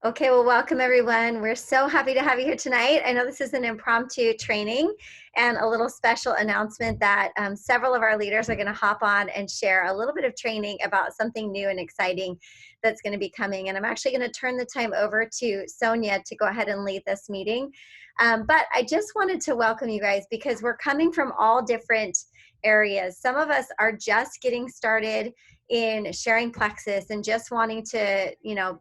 Okay, well, welcome everyone. We're so happy to have you here tonight. I know this is an impromptu training and a little special announcement that several of our leaders are going to hop on and share a little bit of training about something new and exciting that's going to be coming. And I'm actually going to turn the time over to Sonia to go ahead and lead this meeting. But I just wanted to welcome you guys because we're coming from all different areas. Some of us are just getting started in sharing Plexus and just wanting to,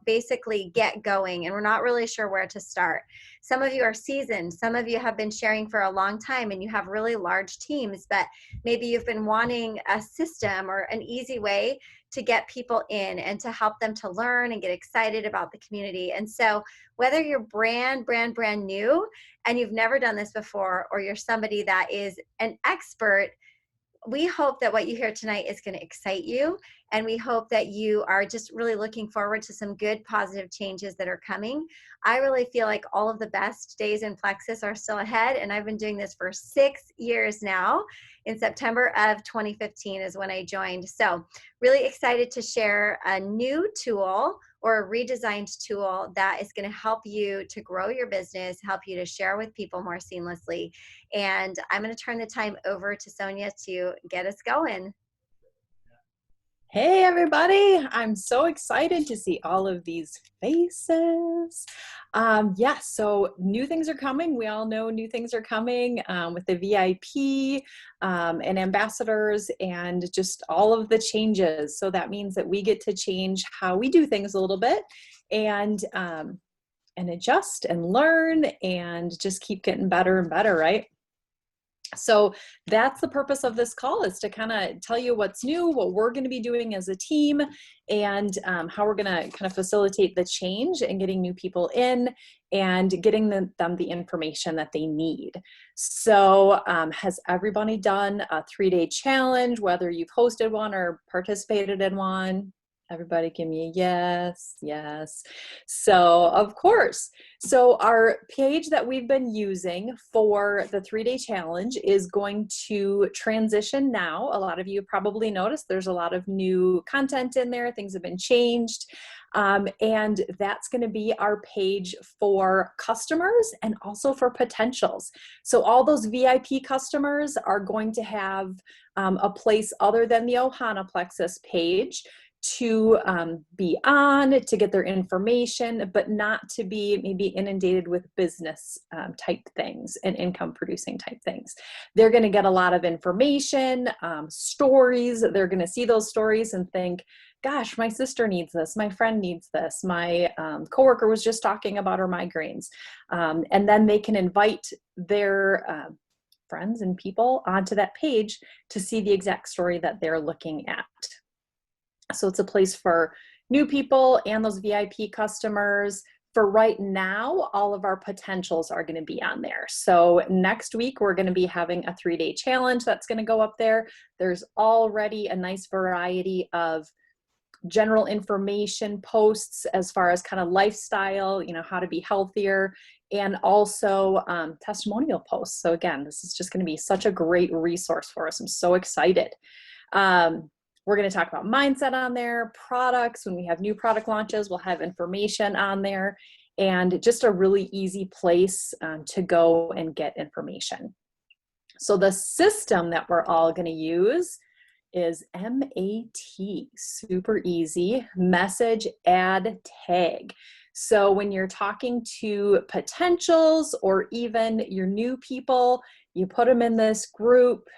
basically get going, and we're not really sure where to start. Some of you are seasoned. Some of you have been sharing for a long time and you have really large teams, but maybe you've been wanting a system or an easy way to get people in and to help them to learn and get excited about the community. And so whether you're brand new and you've never done this before, or you're somebody that is an expert, we hope that what you hear tonight is going to excite you, and we hope that you are just really looking forward to some good positive changes that are coming. I really feel like all of the best days in Plexus are still ahead, and I've been doing this for 6 years now. In September of 2015 is when I joined. So really excited to share a new tool or a redesigned tool that is going to help you to grow your business, help you to share with people more seamlessly. And I'm going to turn the time over to Sonia to get us going. Hey everybody, I'm so excited to see all of these faces. So new things are coming. We all know new things are coming with the VIP and ambassadors and just all of the changes. So that means that we get to change how we do things a little bit and adjust and learn and just keep getting better and better, right? So that's the purpose of this call, is to kind of tell you what's new, what we're going to be doing as a team, and how we're going to kind of facilitate the change and getting new people in and getting them the information that they need. So has everybody done a 3-day challenge, whether you've hosted one or participated in one? Everybody give me a yes, yes. So of course. So our page that we've been using for the 3-day challenge is going to transition now. A lot of you probably noticed there's a lot of new content in there. Things have been changed. And that's going to be our page for customers and also for potentials. So all those VIP customers are going to have a place other than the Ohana Plexus page to be on, to get their information, but not to be maybe inundated with business type things and income producing type things. They're going to get a lot of information, stories. They're going to see those stories and think, gosh, my sister needs this, my friend needs this, my coworker was just talking about her migraines. And then they can invite their friends and people onto that page to see the exact story that they're looking at. So it's a place for new people and those VIP customers. For right now, all of our potentials are going to be on there. So next week, we're going to be having a 3-day challenge that's going to go up there. There's already a nice variety of general information posts as far as kind of lifestyle, how to be healthier, and also testimonial posts. So again, this is just going to be such a great resource for us. I'm so excited. We're going to talk about mindset on there, products. When we have new product launches, we'll have information on there, and just a really easy place to go and get information. So the system that we're all going to use is MAT, super easy, message, add, tag. So when you're talking to potentials or even your new people, you put them in this group.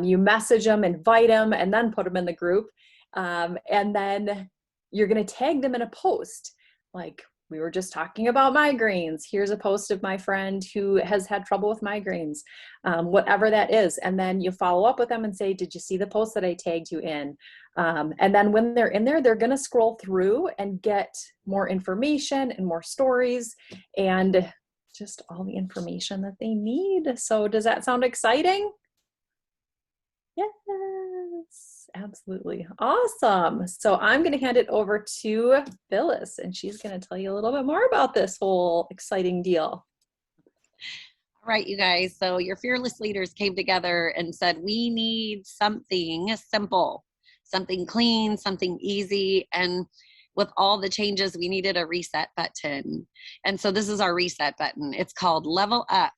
You message them, invite them, and then put them in the group. And then you're going to tag them in a post. Like, we were just talking about migraines. Here's a post of my friend who has had trouble with migraines, whatever that is. And then you follow up with them and say, did you see the post that I tagged you in? And then when they're in there, they're going to scroll through and get more information and more stories and just all the information that they need. So does that sound exciting? Yes, absolutely. Awesome. So I'm going to hand it over to Phyllis, and she's going to tell you a little bit more about this whole exciting deal. All right, you guys. So your fearless leaders came together and said, we need something simple, something clean, something easy. And with all the changes, we needed a reset button. And so this is our reset button. It's called Level Up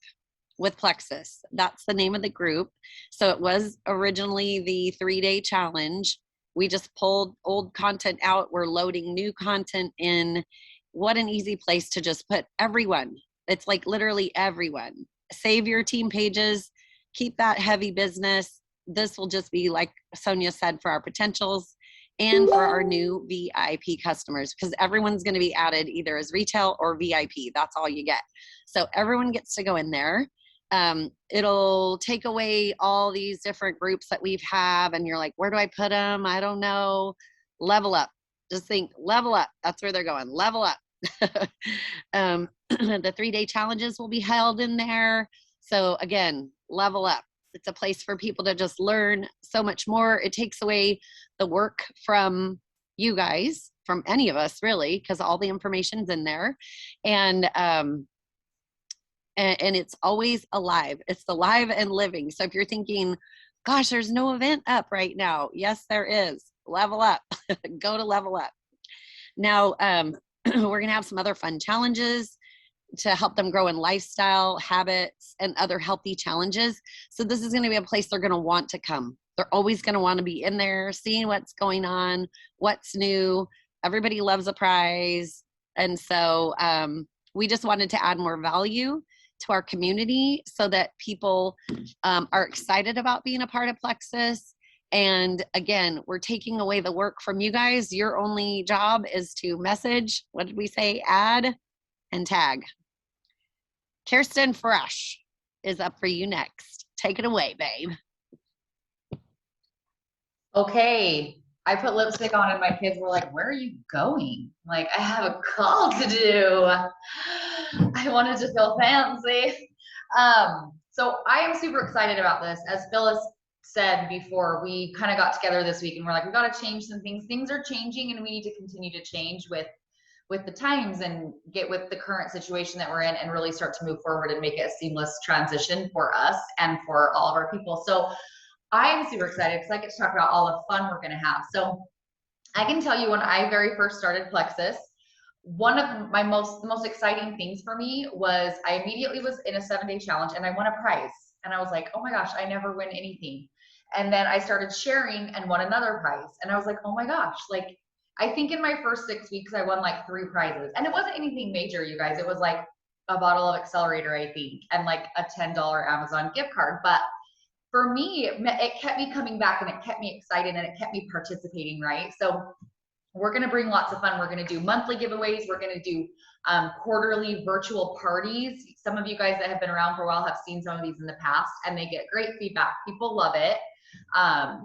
with Plexus. That's the name of the group. So it was originally the 3-day challenge. We just pulled old content out. We're loading new content in. What an easy place to just put everyone. It's like literally everyone. Save your team pages, keep that heavy business. This will just be, like Sonia said, for our potentials and for our new VIP customers, because everyone's going to be added either as retail or VIP. That's all you get. So everyone gets to go in there. It'll take away all these different groups that we've have, and you're like, where do I put them? I don't know. Level Up. Just think, level up. That's where they're going. Level up. The 3-day challenges will be held in there. So again, level up. It's a place for people to just learn so much more. It takes away the work from you guys, from any of us really, because all the information's in there. And it's always alive. It's alive and living. So if you're thinking, gosh, there's no event up right now. Yes, there is. Level Up. Go to Level Up. Now, we're going to have some other fun challenges to help them grow in lifestyle, habits, and other healthy challenges. So this is going to be a place they're going to want to come. They're always going to want to be in there, seeing what's going on, what's new. Everybody loves a prize. And so we just wanted to add more value to our community so that people are excited about being a part of Plexus. And again, we're taking away the work from you guys. Your only job is to message, what did we say? Add and tag. Kirsten Fresh is up for you next. Take it away, babe. Okay. I put lipstick on and my kids were like, where are you going? Like, I have a call to do. I wanted to feel fancy. So I am super excited about this. As Phyllis said before, we kind of got together this week and we're like, we got to change some things. Things are changing and we need to continue to change with the times and get with the current situation that we're in and really start to move forward and make it a seamless transition for us and for all of our people. So I'm super excited because I get to talk about all the fun we're going to have. So I can tell you, when I very first started Plexus, one of the most exciting things for me was I immediately was in a 7-day challenge and I won a prize. And I was like, oh my gosh, I never win anything. And then I started sharing and won another prize. And I was like, oh my gosh, like, I think in my first 6 weeks, I won like 3 prizes. And it wasn't anything major, you guys. It was like a bottle of Accelerator, I think, and like a $10 Amazon gift card. But for me, it kept me coming back and it kept me excited and it kept me participating, right? So we're going to bring lots of fun. We're going to do monthly giveaways. We're going to do quarterly virtual parties. Some of you guys that have been around for a while have seen some of these in the past and they get great feedback. People love it.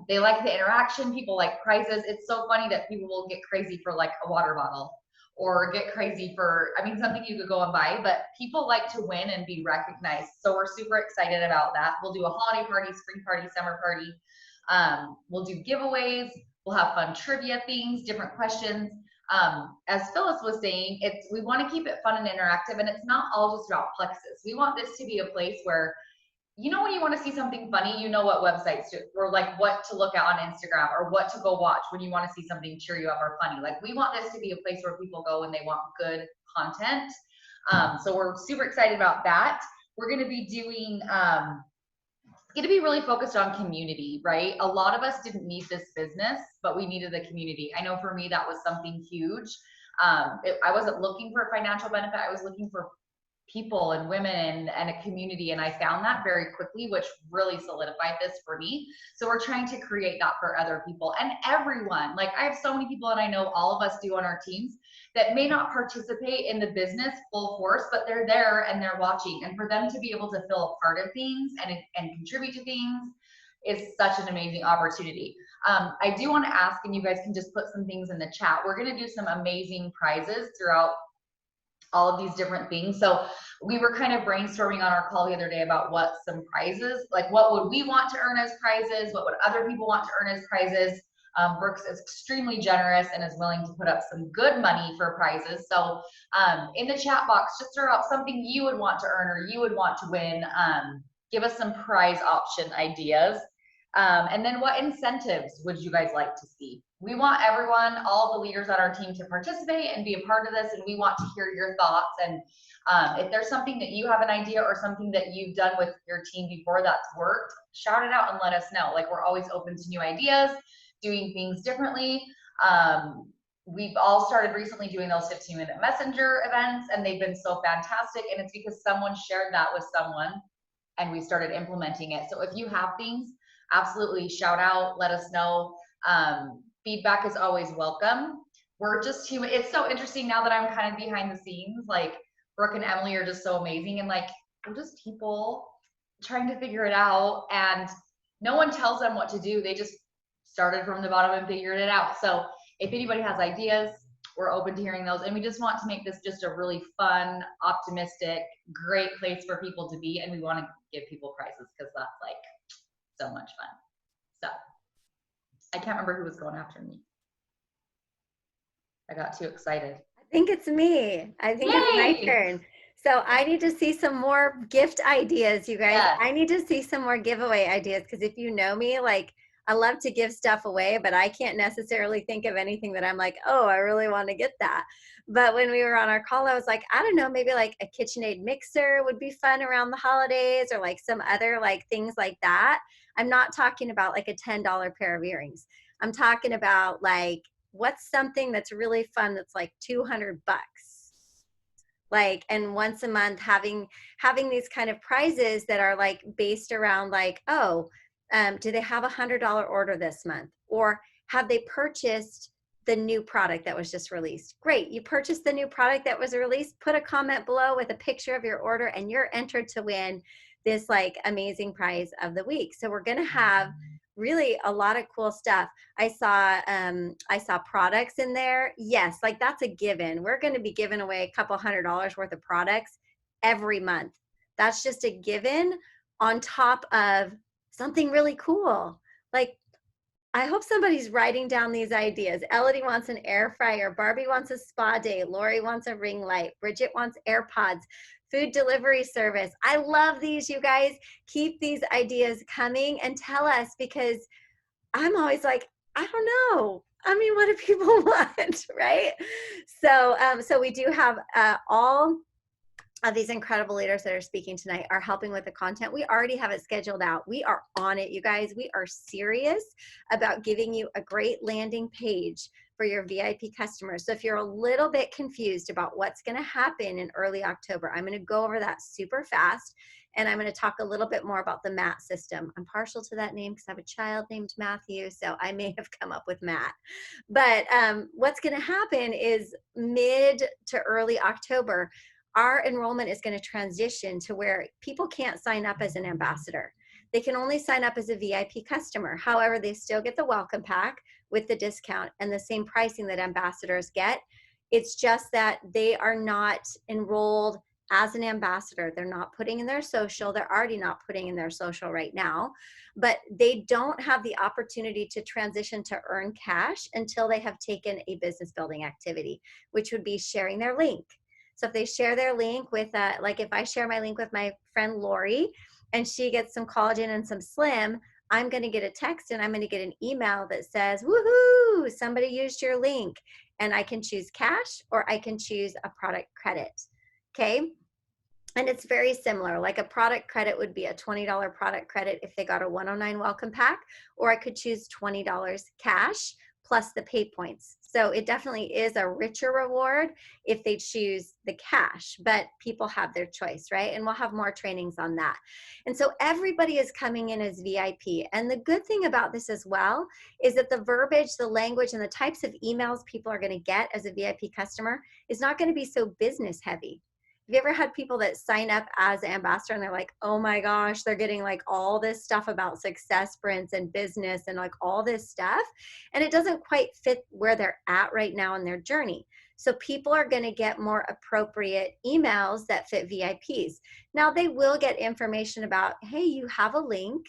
They like the interaction. People like prizes. It's so funny that people will get crazy for like a water bottle or get crazy for, I mean, something you could go and buy, but people like to win and be recognized. So we're super excited about that. We'll do a holiday party, spring party, summer party. We'll do giveaways. We'll have fun trivia things, different questions. As Phyllis was saying, we want to keep it fun and interactive, and it's not all just about Plexus. We want this to be a place where, you know, when you want to see something funny, you know what websites to, or like what to look at on Instagram or what to go watch when you want to see something cheer you up or funny. Like, we want this to be a place where people go when they want good content. So we're super excited about that. We're going to be doing, it's going to be really focused on community, right? A lot of us didn't need this business, but we needed the community. I know for me, that was something huge. I wasn't looking for a financial benefit. I was looking for people and women and a community, and I found that very quickly, which really solidified this for me. So we're trying to create that for other people and everyone. Like, I have so many people, and I know all of us do on our teams, that may not participate in the business full force, but they're there and they're watching, and for them to be able to feel a part of things and contribute to things is such an amazing opportunity. I do want to ask, and you guys can just put some things in the chat, we're going to do some amazing prizes throughout all of these different things. So we were kind of brainstorming on our call the other day about what some prizes, like what would we want to earn as prizes? What would other people want to earn as prizes? Brooks is extremely generous and is willing to put up some good money for prizes. So in the chat box, just throw out something you would want to earn or you would want to win. Give us some prize option ideas. And then what incentives would you guys like to see? we want everyone, all the leaders on our team to participate and be a part of this. And we want to hear your thoughts. And if there's something that you have an idea or something that you've done with your team before that's worked, shout it out and let us know. Like, we're always open to new ideas, doing things differently. We've all started recently doing those 15-minute messenger events, and they've been so fantastic. And it's because someone shared that with someone and we started implementing it. So if you have things, absolutely shout out, let us know. Feedback is always welcome. We're just human. It's so interesting now that I'm kind of behind the scenes. Like, Brooke and Emily are just so amazing, and like, we're just people trying to figure it out, and no one tells them what to do. They just started from the bottom and figured it out. So if anybody has ideas, we're open to hearing those. And we just want to make this just a really fun, optimistic, great place for people to be. And we want to give people prizes because that's like so much fun. So I can't remember who was going after me. I got too excited. I think it's me. I think it's my turn. So I need to see some more gift ideas, you guys. Yes. I need to see some more giveaway ideas, because if you know me, like, I love to give stuff away, but I can't necessarily think of anything that I'm like, oh, I really want to get that. But when we were on our call, I was like, I don't know, maybe like a KitchenAid mixer would be fun around the holidays, or like some other like things like that. I'm not talking about like a $10 pair of earrings. I'm talking about like, what's something that's really fun that's like $200, like, and once a month having these kind of prizes that are like based around like, oh, do they have $100 order this month, or have they purchased the new product that was just released? Great, you purchased the new product that was released, put a comment below with a picture of your order, and you're entered to win this like amazing prize of the week. So we're gonna have really a lot of cool stuff. I saw products in there. Yes, like that's a given. We're going to be giving away a couple $100 worth of products every month. That's just a given, on top of something really cool. Like, I hope somebody's writing down these ideas. Elodie wants an air fryer. Barbie wants a spa day. Lori wants a ring light. Bridget wants AirPods. Food delivery service. I love these, you guys. Keep these ideas coming and tell us, because I'm always like, I don't know. I mean, what do people want, right? So we do have all of these incredible leaders that are speaking tonight are helping with the content. We already have it scheduled out. We are on it, you guys. We are serious about giving you a great landing page for your VIP customers. So if you're a little bit confused about what's going to happen in early October, I'm going to go over that super fast. And I'm going to talk a little bit more about the MAT system. I'm partial to that name because I have a child named Matthew, so I may have come up with MAT. But what's going to happen is mid to early October, our enrollment is going to transition to where people can't sign up as an ambassador. They can only sign up as a VIP customer. However, they still get the welcome pack with the discount and the same pricing that ambassadors get. It's just that they are not enrolled as an ambassador. They're not putting in their social. They're already not putting in their social right now, but they don't have the opportunity to transition to earn cash until they have taken a business building activity, which would be sharing their link. So if they share their link with, like if I share my link with my friend Lori and she gets some collagen and some slim, I'm going to get a text and I'm going to get an email that says, woohoo, somebody used your link. And I can choose cash or I can choose a product credit. Okay. And it's very similar. Like a product credit would be a $20 product credit if they got a 109 welcome pack, or I could choose $20 cash plus the pay points. So it definitely is a richer reward if they choose the cash, but people have their choice, right? And we'll have more trainings on that. And so everybody is coming in as VIP. And the good thing about this as well is that the verbiage, the language, and the types of emails people are going to get as a VIP customer is not going to be so business heavy. Have you ever had people that sign up as ambassador and they're like, oh my gosh, they're getting like all this stuff about success sprints and business and like all this stuff, and it doesn't quite fit where they're at right now in their journey. So people are going to get more appropriate emails that fit VIPs. Now they will get information about, hey, you have a link.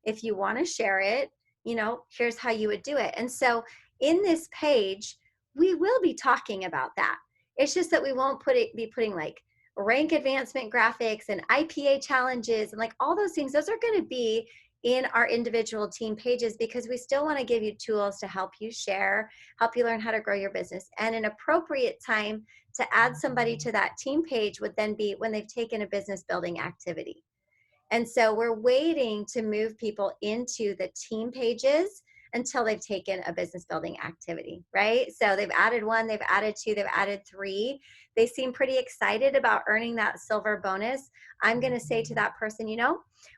If you want to share it, you know, here's how you would do it. And so in this page, we will be talking about that. It's just that we won't be putting like rank advancement graphics and IPA challenges and like all those things. Those are going to be in our individual team pages, because we still want to give you tools to help you share, help you learn how to grow your business. And an appropriate time to add somebody to that team page would then be when they've taken a business building activity. And so we're waiting to move people into the team pages until they've taken a business building activity, right? So they've added 1, they've added 2, they've added 3. They seem pretty excited about earning that silver bonus. I'm going to say to that person,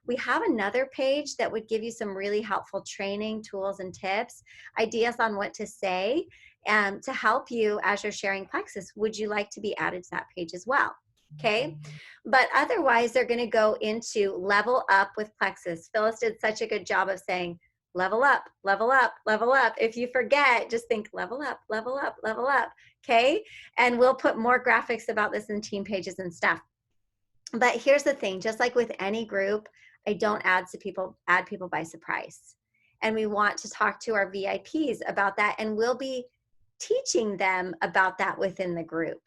we have another page that would give you some really helpful training, tools, and tips, ideas on what to say, and to help you as you're sharing Plexus. Would you like to be added to that page as well? Okay. But otherwise, they're going to go into level up with Plexus. Phyllis did such a good job of saying, level up, level up, level up. If you forget, just think level up, level up, level up. Okay. And we'll put more graphics about this in team pages and stuff. But here's the thing, just like with any group, I don't add people by surprise. And we want to talk to our VIPs about that. And we'll be teaching them about that within the group.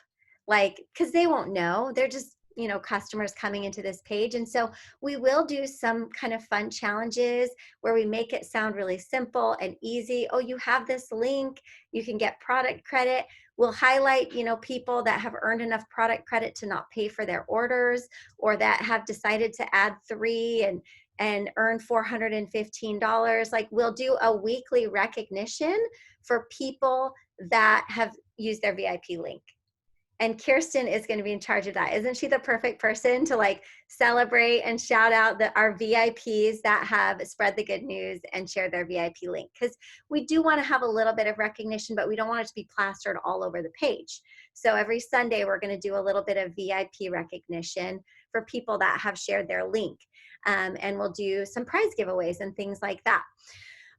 Because they won't know, they're just, customers coming into this page. And so we will do some kind of fun challenges where we make it sound really simple and easy. Oh, you have this link, you can get product credit. We'll highlight, people that have earned enough product credit to not pay for their orders, or that have decided to add 3 and earn $415. We'll do a weekly recognition for people that have used their VIP link. And Kirsten is going to be in charge of that. Isn't she the perfect person to celebrate and shout out our VIPs that have spread the good news and share their VIP link? Because we do want to have a little bit of recognition, but we don't want it to be plastered all over the page. So every Sunday, we're going to do a little bit of VIP recognition for people that have shared their link. And we'll do some prize giveaways and things like that.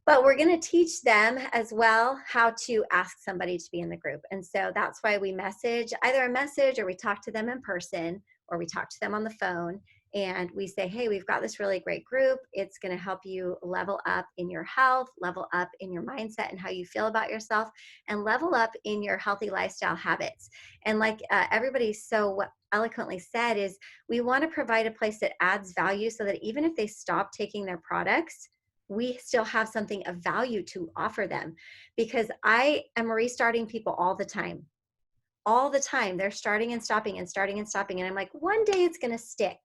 But we're going to teach them as well how to ask somebody to be in the group. And so that's why we either a message, or we talk to them in person, or we talk to them on the phone, and we say, hey, we've got this really great group. It's going to help you level up in your health, level up in your mindset and how you feel about yourself, and level up in your healthy lifestyle habits. And like everybody so eloquently said, is we want to provide a place that adds value, so that even if they stop taking their products, we still have something of value to offer them. Because I am restarting people all the time. They're starting and stopping and starting and stopping. And I'm like, one day it's going to stick.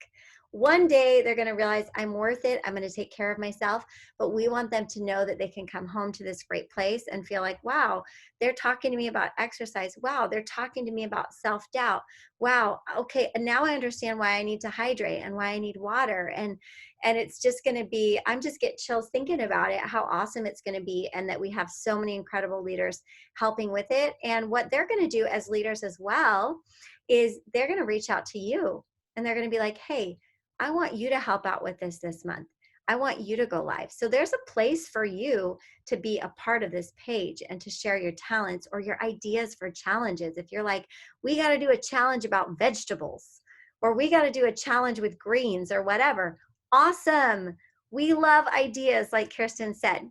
One day they're going to realize I'm worth it. I'm going to take care of myself. But we want them to know that they can come home to this great place and feel like, wow, they're talking to me about exercise. Wow, they're talking to me about self-doubt. Wow, okay, and now I understand why I need to hydrate and why I need water. And it's just going to be, I'm just get chills thinking about it, how awesome it's going to be, and that we have so many incredible leaders helping with it. And what they're going to do as leaders as well is they're going to reach out to you, and they're going to be like, hey, I want you to help out with this month. I want you to go live. So there's a place for you to be a part of this page and to share your talents or your ideas for challenges. If you're like, we got to do a challenge about vegetables, or we got to do a challenge with greens or whatever. Awesome. We love ideas, like Kirsten said.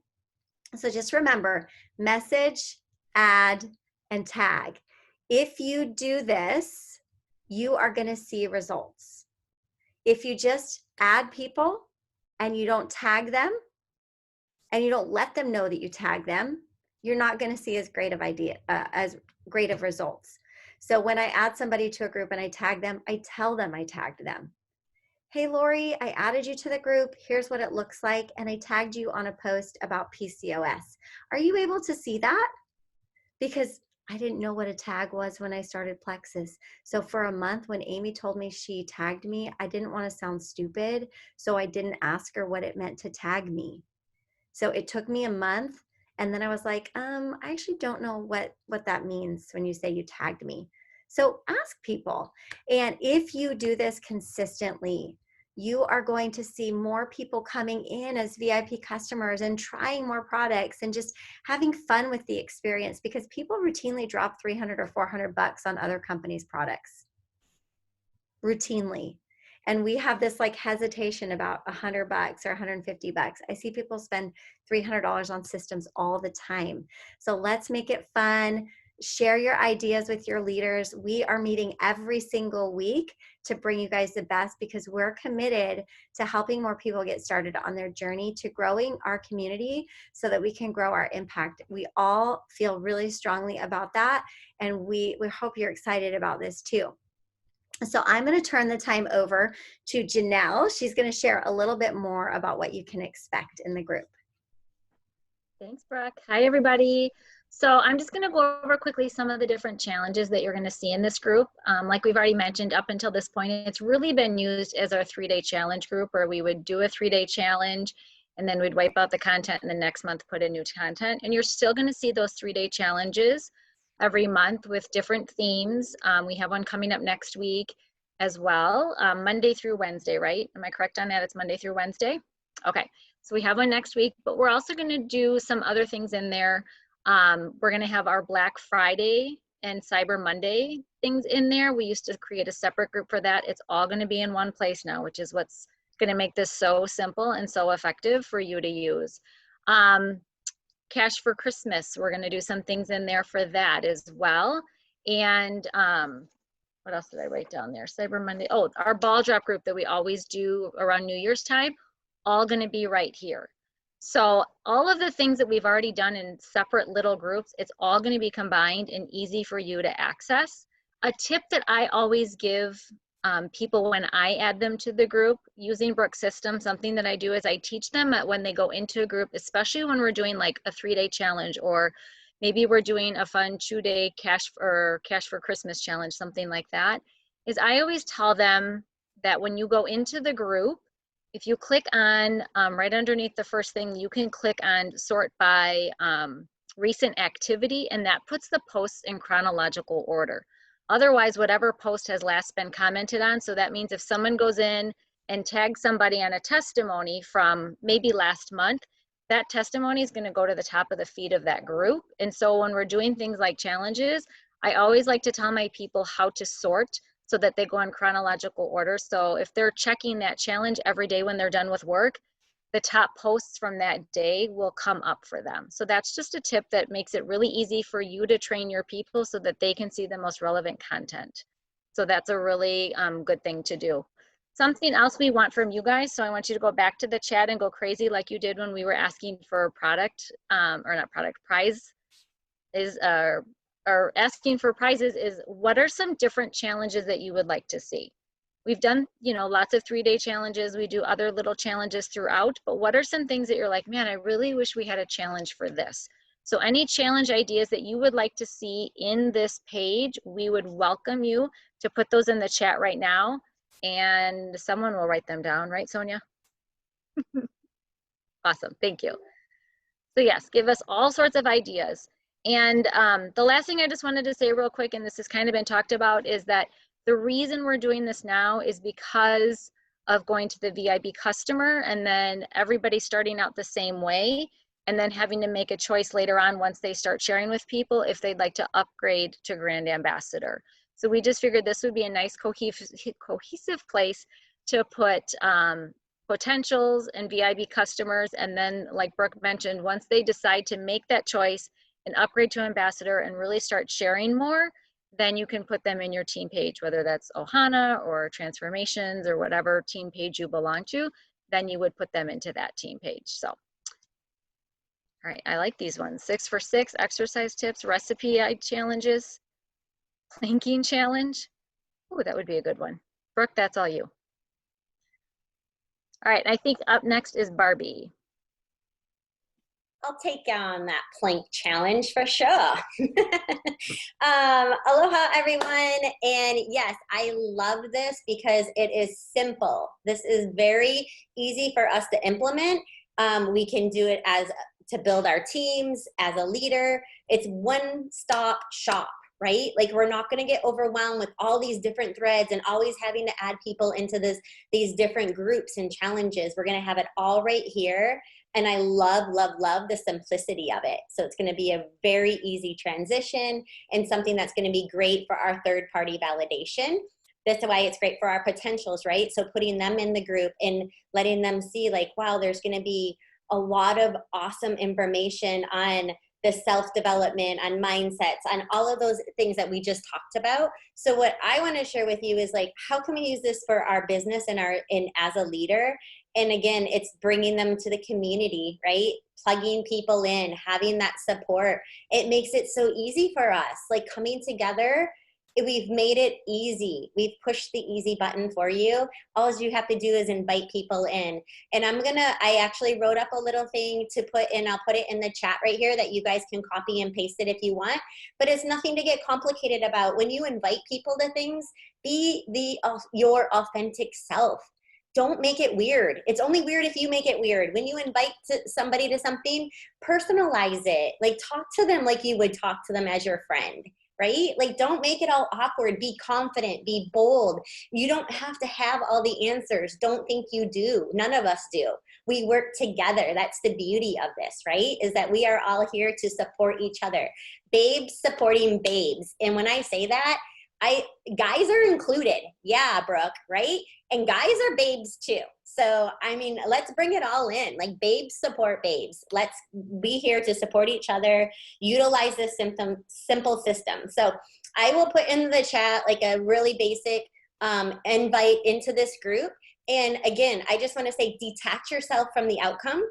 So just remember, message, add, and tag. If you do this, you are going to see results. If you just add people and you don't tag them and you don't let them know that you tag them, you're not going to see as great of results. So when I add somebody to a group and I tag them, I tell them I tagged them. Hey, Lori, I added you to the group. Here's what it looks like. And I tagged you on a post about PCOS. Are you able to see that? Because I didn't know what a tag was when I started Plexus. So for a month, when Amy told me she tagged me, I didn't want to sound stupid. So I didn't ask her what it meant to tag me. So it took me a month. And then I was like, I actually don't know what that means when you say you tagged me. So ask people. And if you do this consistently, you are going to see more people coming in as VIP customers and trying more products and just having fun with the experience, because people routinely drop $300 or $400 on other companies' products. Routinely. And we have this hesitation about $100 or $150. I see people spend $300 on systems all the time. So let's make it fun. Share your ideas with your leaders. We are meeting every single week to bring you guys the best because we're committed to helping more people get started on their journey to growing our community so that we can grow our impact. We all feel really strongly about that, and we hope you're excited about this too. So I'm going to turn the time over to Janelle. She's going to share a little bit more about what you can expect in the group. Thanks, Brooke. Hi, everybody. So I'm just going to go over quickly some of the different challenges that you're going to see in this group. Like we've already mentioned, up until this point, it's really been used as our 3-day challenge group, where we would do a 3-day challenge and then we'd wipe out the content and the next month put in new content. And you're still going to see those 3-day challenges every month with different themes. We have one coming up next week as well, Monday through Wednesday, right? Am I correct on that? It's Monday through Wednesday? Okay, so we have one next week, but we're also going to do some other things in there. We're going to have our Black Friday and Cyber Monday things in there. We used to create a separate group for that. It's all going to be in one place now, which is what's going to make this so simple and so effective for you to use. Cash for Christmas, we're going to do some things in there for that as well. And what else did I write down there? Cyber Monday. Oh, our ball drop group that we always do around New Year's time, all going to be right here. So all of the things that we've already done in separate little groups, it's all going to be combined and easy for you to access. A tip that I always give people when I add them to the group using Brooke's system, something that I do is I teach them that when they go into a group, especially when we're doing like a 3-day challenge, or maybe we're doing a fun 2-day cash for Christmas challenge, something like that, is I always tell them that when you go into the group, if you click on right underneath the first thing, you can click on sort by recent activity, and that puts the posts in chronological order. Otherwise, whatever post has last been commented on, so that means if someone goes in and tags somebody on a testimony from maybe last month, that testimony is going to go to the top of the feed of that group. And so when we're doing things like challenges, I always like to tell my people how to sort so that they go in chronological order. So if they're checking that challenge every day when they're done with work, the top posts from that day will come up for them. So that's just a tip that makes it really easy for you to train your people so that they can see the most relevant content. So that's a really good thing to do. Something else we want from you guys, so I want you to go back to the chat and go crazy like you did when we were asking for product, or not product, prize, is or asking for prizes, is what are some different challenges that you would like to see? We've done, you know, lots of 3-day challenges. We do other little challenges throughout, but what are some things that you're like, man, I really wish we had a challenge for this? So any challenge ideas that you would like to see in this page, we would welcome you to put those in the chat right now, and someone will write them down, right, Sonia? Awesome, thank you. So yes, give us all sorts of ideas. And the last thing I just wanted to say real quick, and this has kind of been talked about, is that the reason we're doing this now is because of going to the VIB customer and then everybody starting out the same way, and then having to make a choice later on once they start sharing with people if they'd like to upgrade to Grand Ambassador. So we just figured this would be a nice cohesive place to put potentials and VIB customers. And then, like Brooke mentioned, once they decide to make that choice and upgrade to Ambassador and really start sharing more, then you can put them in your team page, whether that's Ohana or Transformations or whatever team page you belong to, then you would put them into that team page. So, all right, I like these ones. 6 for 6, exercise tips, recipe challenges, planking challenge. Oh, that would be a good one. Brooke, that's all you. All right, I think up next is Barbie. I'll take on that plank challenge for sure. Aloha, everyone. And yes, I love this because it is simple. This is very easy for us to implement. We can do it as to build our teams as a leader. It's one-stop shop, right? Like, we're not going to get overwhelmed with all these different threads and always having to add people into these different groups and challenges. We're going to have it all right here. And I love, love, love the simplicity of it. So it's going to be a very easy transition and something that's going to be great for our third-party validation. That's why it's great for our potentials, right? So putting them in the group and letting them see, like, wow, there's going to be a lot of awesome information on the self-development, on mindsets, on all of those things that we just talked about. So what I want to share with you is like, how can we use this for our business and as a leader? And again, it's bringing them to the community, right? Plugging people in, having that support. It makes it so easy for us, like coming together. We've made it easy. We've pushed the easy button for you. All you have to do is invite people in. And I actually wrote up a little thing to put in. I'll put it in the chat right here that you guys can copy and paste it if you want. But it's nothing to get complicated about. When you invite people to things, be your authentic self. Don't make it weird. It's only weird if you make it weird. When you invite somebody to something, personalize it. Like, talk to them like you would talk to them as your friend. Right? Like, don't make it all awkward. Be confident, be bold. You don't have to have all the answers. Don't think you do. None of us do. We work together. That's the beauty of this, right? Is that we are all here to support each other. Babes supporting babes. And when I say that, guys are included. Yeah, Brooke, right? And guys are babes too. So, I mean, let's bring it all in. Like, babes support babes. Let's be here to support each other. Utilize this simple system. So I will put in the chat like a really basic invite into this group. And again, I just want to say, detach yourself from the outcome.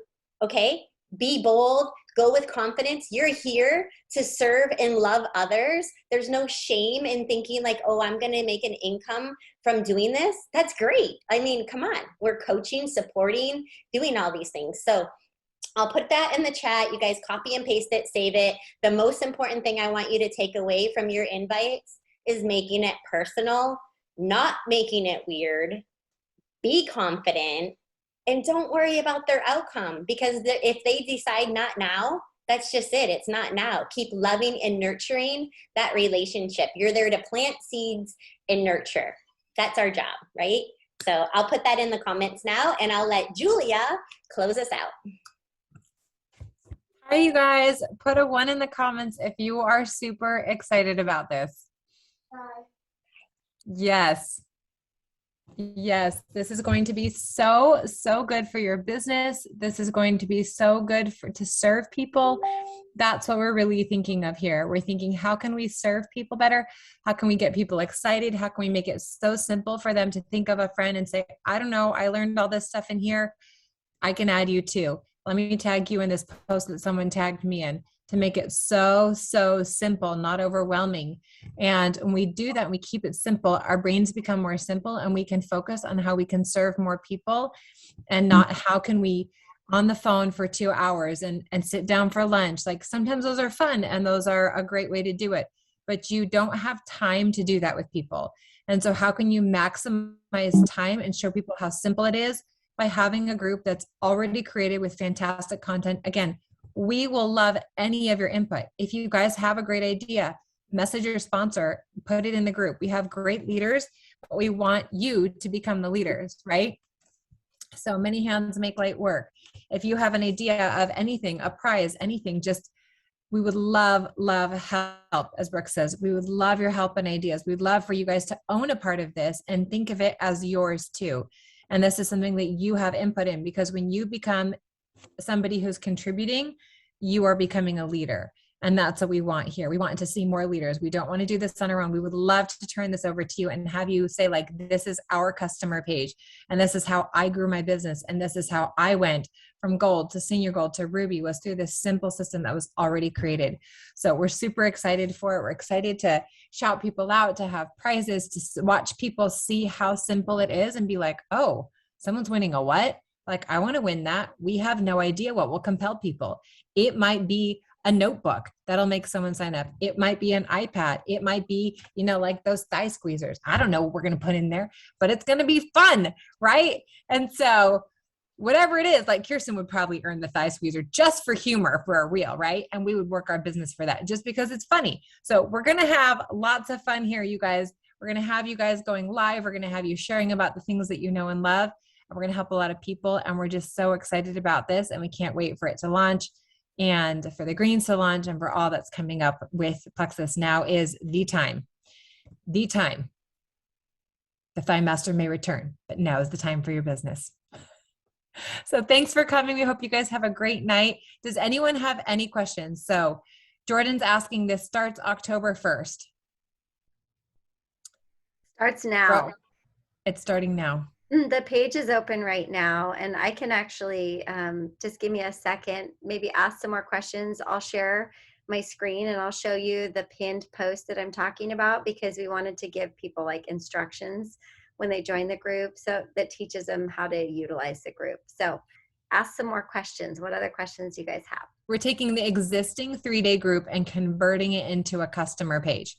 Okay? Be bold. Go with confidence. You're here to serve and love others. There's no shame in thinking like, oh, I'm going to make an income from doing this. That's great. I mean, come on. We're coaching, supporting, doing all these things. So I'll put that in the chat. You guys copy and paste it, save it. The most important thing I want you to take away from your invites is making it personal, not making it weird. Be confident. And don't worry about their outcome, because if they decide not now, that's just it. It's not now. Keep loving and nurturing that relationship. You're there to plant seeds and nurture. That's our job, right? So I'll put that in the comments now, and I'll let Julia close us out. Hi, you guys. Put a 1 in the comments if you are super excited about this. Yes. Yes, this is going to be so good for your business. This is going to be so good to serve people. That's what we're really thinking of here. We're thinking, how can we serve people better? How can we get people excited? How can we make it so simple for them to think of a friend and say, I don't know, I learned all this stuff in here. I can add you too. Let me tag you in this post that someone tagged me in, to make it so simple, not overwhelming. And when we do that, we keep it simple, our brains become more simple, and we can focus on how we can serve more people, and not how can we on the phone for 2 hours and sit down for lunch. Like, sometimes those are fun and those are a great way to do it, but you don't have time to do that with people. And so how can you maximize time and show people how simple it is? By having a group that's already created with fantastic content. Again, we will love any of your input. If you guys have a great idea, message your sponsor, put it in the group. We have great leaders, but we want you to become the leaders, right? So many hands make light work. If you have an idea of anything, a prize, anything, we would love help, as Brooke says. We would love your help and ideas. We'd love for you guys to own a part of this and think of it as yours too. And this is something that you have input in, because when you become somebody who's contributing, you are becoming a leader. And that's what we want here. We want to see more leaders. We don't want to do this on our own. We would love to turn this over to you and have you say, like, this is our customer page, and this is how I grew my business, and this is how I went from gold to senior gold to ruby, was through this simple system that was already created. So we're super excited for it. We're excited to shout people out, to have prizes, to watch people see how simple it is and be like, oh, someone's winning a what? Like, I want to win that. We have no idea what will compel people. It might be a notebook that'll make someone sign up. It might be an iPad. It might be, like those thigh squeezers. I don't know what we're going to put in there, but it's going to be fun, right? And so whatever it is, like Kirsten would probably earn the thigh squeezer just for humor, for a reel, right? And we would work our business for that just because it's funny. So we're going to have lots of fun here, you guys. We're going to have you guys going live. We're going to have you sharing about the things that you know and love. And we're going to help a lot of people. And we're just so excited about this. And we can't wait for it to launch, and for the greens to launch, and for all that's coming up with Plexus. Now is the time. The time. The Thigh Master may return, but now is the time for your business. So thanks for coming. We hope you guys have a great night. Does anyone have any questions? So Jordan's asking, this starts October 1st. Starts now. It's starting now. The page is open right now, and I can actually just give me a second, maybe ask some more questions. I'll share my screen and I'll show you the pinned post that I'm talking about, because we wanted to give people like instructions when they join the group, so that teaches them how to utilize the group. So ask some more questions. What other questions do you guys have? We're taking the existing 3-day group and converting it into a customer page.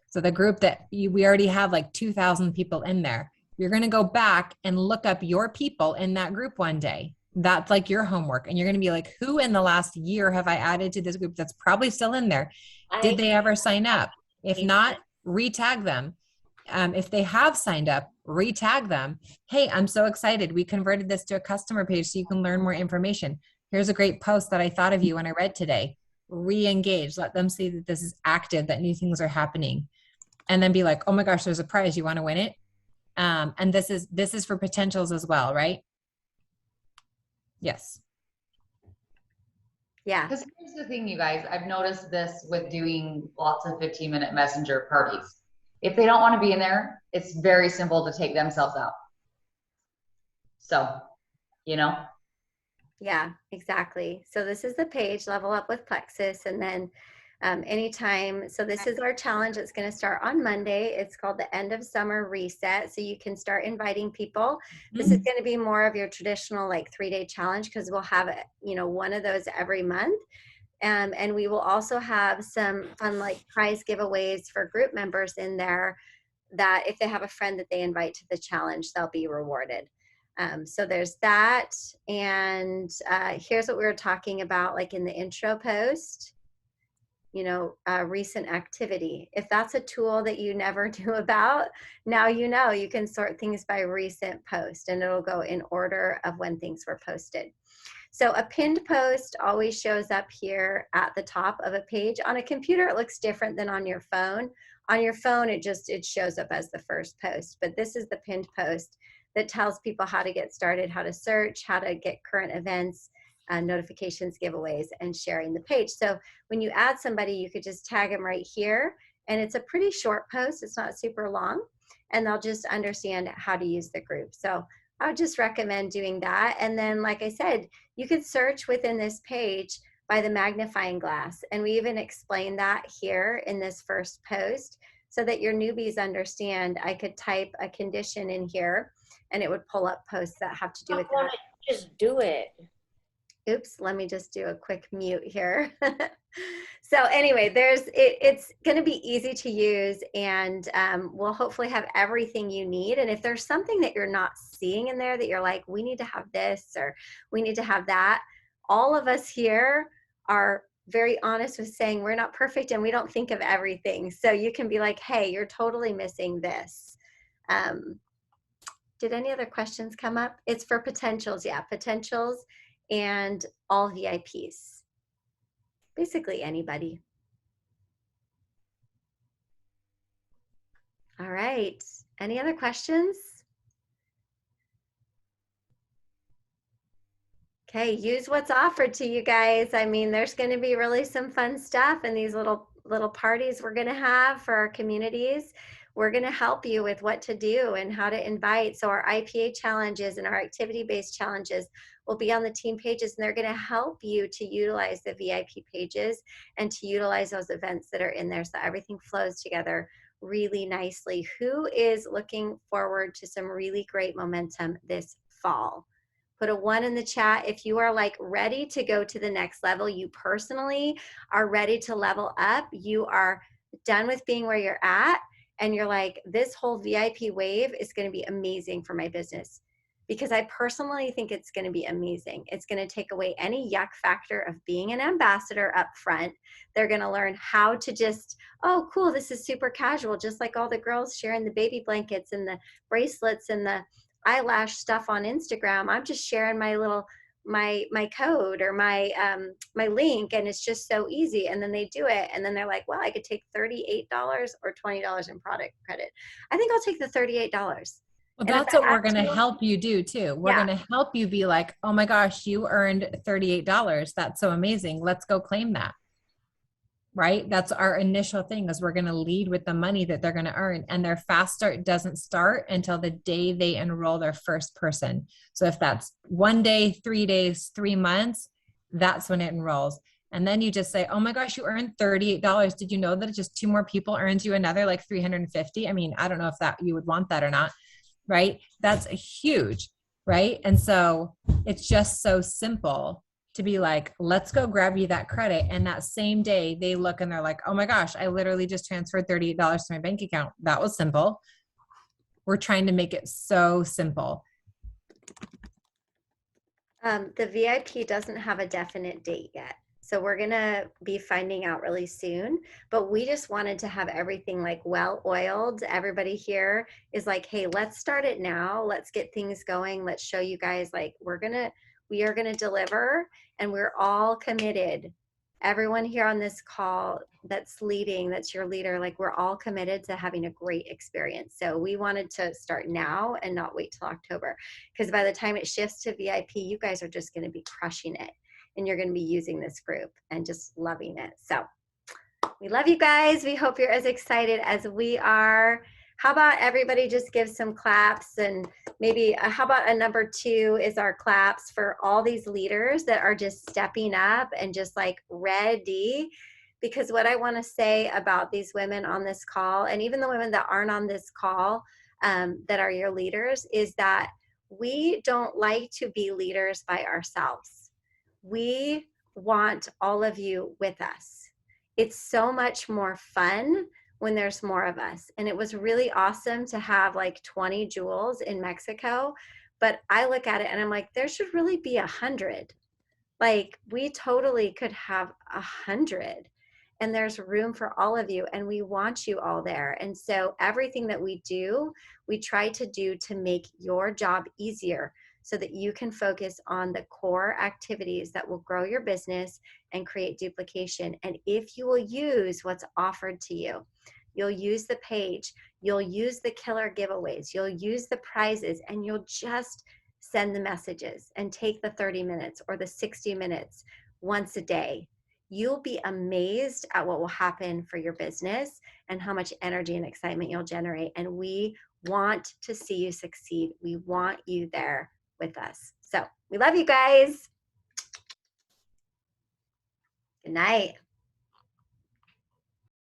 So the group that we already have like 2,000 people in there, you're going to go back and look up your people in that group one day. That's like your homework. And you're going to be like, who in the last year have I added to this group that's probably still in there? Did they ever sign up? If not, re-tag them. If they have signed up, re-tag them. Hey, I'm so excited. We converted this to a customer page so you can learn more information. Here's a great post that I thought of you when I read today. Re-engage. Let them see that this is active, that new things are happening. And then be like, oh my gosh, there's a prize. You want to win it? And this is for potentials as well, right? Yes. Yeah. Because here's the thing, you guys, I've noticed this with doing lots of 15-minute messenger parties. If they don't want to be in there, it's very simple to take themselves out. So, Yeah, exactly. So this is the page, Level Up with Plexus. And then anytime, so this is our challenge. It's going to start on Monday. It's called the End of Summer Reset. So you can start inviting people. This is going to be more of your traditional like 3-day challenge, because we'll have, one of those every month. And we will also have some fun like prize giveaways for group members in there, that if they have a friend that they invite to the challenge, they'll be rewarded. So there's that. And here's what we were talking about, like in the intro post, recent activity. If that's a tool that you never knew about, now you can sort things by recent post, and it'll go in order of when things were posted. So a pinned post always shows up here at the top of a page. On a computer, it looks different than on your phone. On your phone, it shows up as the first post, but this is the pinned post that tells people how to get started, how to search, how to get current events, notifications, giveaways, and sharing the page. So when you add somebody, you could just tag them right here, and it's a pretty short post. It's not super long, and they'll just understand how to use the group. So I would just recommend doing that. And then, like I said, you could search within this page by the magnifying glass. And we even explain that here in this first post, so that your newbies understand. I could type a condition in here and it would pull up posts that have to do with that. Just do it. Oops, let me just do a quick mute here. So anyway, it's going to be easy to use, and we'll hopefully have everything you need. And if there's something that you're not seeing in there that you're like, we need to have this, or we need to have that, all of us here are very honest with saying we're not perfect and we don't think of everything. So you can be like, hey, you're totally missing this. Did any other questions come up? It's for potentials. Yeah, potentials and all VIPs. Basically anybody. All right. Any other questions? Okay, use what's offered to you guys. I mean, there's going to be really some fun stuff in these little parties we're going to have for our communities. We're going to help you with what to do and how to invite. So our IPA challenges and our activity-based challenges will be on the team pages, and they're going to help you to utilize the VIP pages and to utilize those events that are in there, so everything flows together really nicely. Who is looking forward to some really great momentum this fall? Put a 1 in the chat if you are like ready to go to the next level. You personally are ready to level up. You are done with being where you're at, and you're like, this whole VIP wave is going to be amazing for my business, because I personally think it's going to be amazing. It's going to take away any yuck factor of being an ambassador up front. They're going to learn how to just, oh, cool, this is super casual, just like all the girls sharing the baby blankets and the bracelets and the eyelash stuff on Instagram. I'm just sharing my little my code or my link, and it's just so easy. And then they do it, and then they're like, well, I could take $38 or $20 in product credit. I think I'll take the $38. Well, And if that's the what we're going to actual- help you do too. We're Yeah. going to help you be like, oh my gosh, you earned $38. That's so amazing. Let's go claim that. Right? That's our initial thing is we're going to lead with the money that they're going to earn, and their fast start doesn't start until the day they enroll their first person. So if that's 1 day, 3 days, 3 months, that's when it enrolls. And then you just say, oh my gosh, you earned $38. Did you know that just 2 more people earns you another like 350? I mean, I don't know if that you would want that or not, right? That's huge, right? And so it's just so simple to be like, let's go grab you that credit. And that same day they look and they're like, oh my gosh, I literally just transferred $38 to my bank account. That was simple. We're trying to make it so simple. The VIP doesn't have a definite date yet. So we're going to be finding out really soon, but we just wanted to have everything like well oiled. Everybody here is like, hey, let's start it now. Let's get things going. Let's show you guys like we are going to deliver, and we're all committed. Everyone here on this call that's leading, that's your leader, like we're all committed to having a great experience. So we wanted to start now and not wait till October, because by the time it shifts to VIP, you guys are just going to be crushing it, and you're going to be using this group and just loving it. So we love you guys. We hope you're as excited as we are. How about everybody just give some claps, and maybe how about a number 2 is our claps for all these leaders that are just stepping up and just like ready. Because what I want to say about these women on this call, and even the women that aren't on this call that are your leaders, is that we don't like to be leaders by ourselves. We want all of you with us. It's so much more fun when there's more of us. And it was really awesome to have like 20 jewels in Mexico. But I look at it and I'm like, there should really be 100. Like we totally could have 100. And there's room for all of you, and we want you all there. And so everything that we do, we try to do to make your job easier so that you can focus on the core activities that will grow your business and create duplication. And if you will use what's offered to you, you'll use the page, you'll use the killer giveaways, you'll use the prizes, and you'll just send the messages and take the 30 minutes or the 60 minutes once a day. You'll be amazed at what will happen for your business and how much energy and excitement you'll generate. And we want to see you succeed. We want you there with us. So we love you guys. Good night.